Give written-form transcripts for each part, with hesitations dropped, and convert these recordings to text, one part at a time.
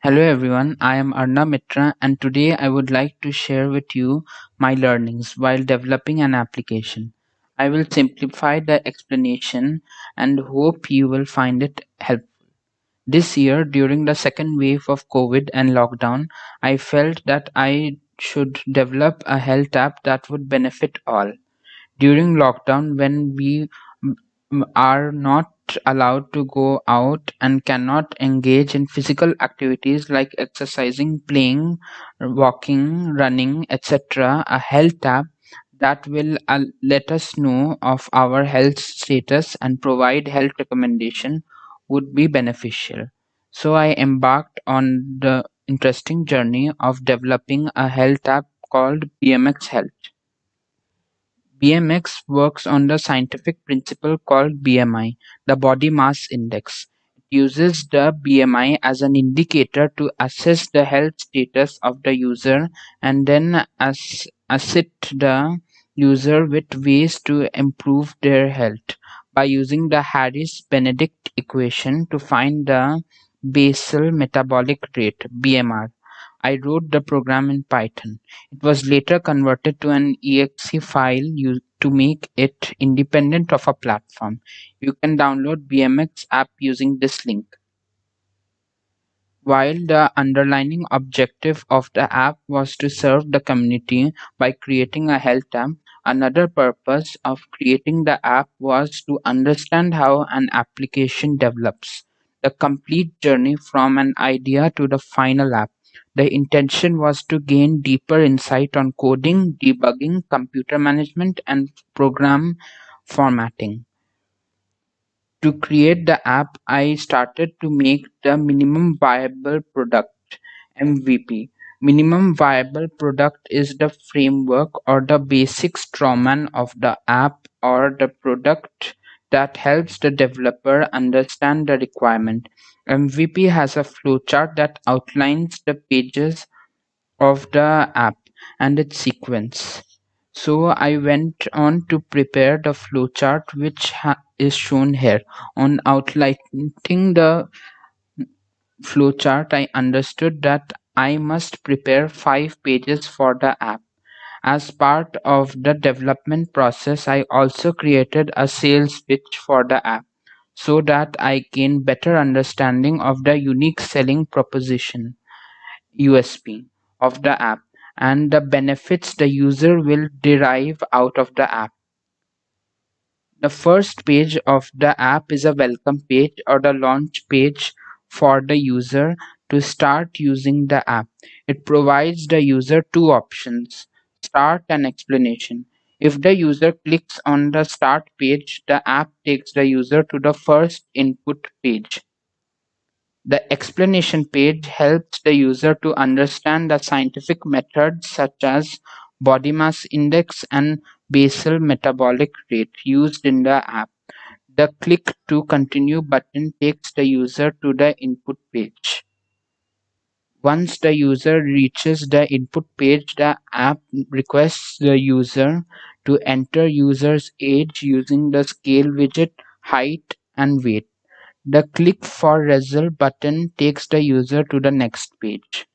Hello everyone, I am Arna Mitra and today I would like to share with you my learnings while developing an application. I will simplify the explanation and hope you will find it helpful. This year, during the second wave of COVID and lockdown, I felt that I should develop a health app that would benefit all. During lockdown, when we are not allowed to go out and cannot engage in physical activities like exercising, playing, walking, running, etc., a health app that will let us know of our health status and provide health recommendation would be beneficial. So I embarked on the interesting journey of developing a health app called BMX Health. BMX works on the scientific principle called BMI, the body mass index. It uses the BMI as an indicator to assess the health status of the user and then assist the user with ways to improve their health by using the Harris-Benedict equation to find the basal metabolic rate (BMR). I wrote the program in Python. It was later converted to an exe file to make it independent of a platform. You can download BMX app using this link. While the underlying objective of the app was to serve the community by creating a health app, another purpose of creating the app was to understand how an application develops, the complete journey from an idea to the final app. The intention was to gain deeper insight on coding, debugging, computer management, and program formatting. To create the app, I started to make the minimum viable product (MVP). Minimum viable product is the framework or the basic strawman of the app or the product that helps the developer understand the requirement. MVP has a flowchart that outlines the pages of the app and its sequence. So I went on to prepare the flowchart which is shown here. On outlining the flowchart, I understood that I must prepare 5 pages for the app. As part of the development process, I also created a sales pitch for the app so that I gain better understanding of the unique selling proposition (USP) of the app and the benefits the user will derive out of the app. The first page of the app is a welcome page or the launch page for the user to start using the app. It provides the user two options: start and explanation. If the user clicks on the start page, the app takes the user to the first input page. The explanation page helps the user to understand the scientific methods such as body mass index and basal metabolic rate used in the app. The click to continue button takes the user to the input page. Once the user reaches the input page, the app requests the user to enter user's age using the scale widget, height, and weight. The click for result button takes the user to the next page.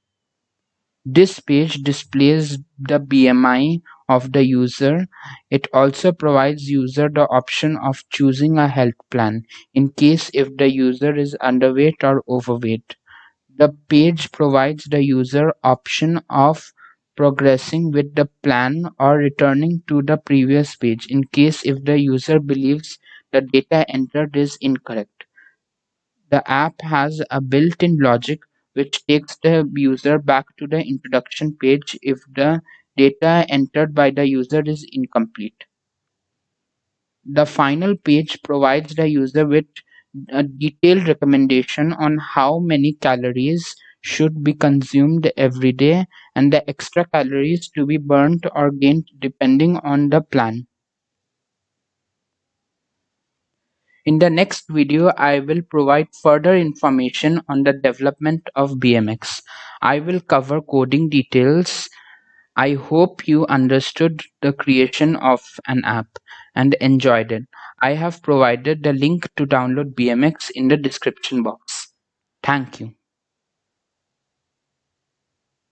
This page displays the BMI of the user. It also provides user the option of choosing a health plan in case if the user is underweight or overweight. The page provides the user option of progressing with the plan or returning to the previous page in case if the user believes the data entered is incorrect. The app has a built-in logic which takes the user back to the introduction page if the data entered by the user is incomplete. The final page provides the user with a detailed recommendation on how many calories should be consumed every day and the extra calories to be burnt or gained depending on the plan. In the next video, I will provide further information on the development of BMX. I will cover coding details. I hope you understood the creation of an app and enjoyed it. I have provided the link to download BMX in the description box. Thank you.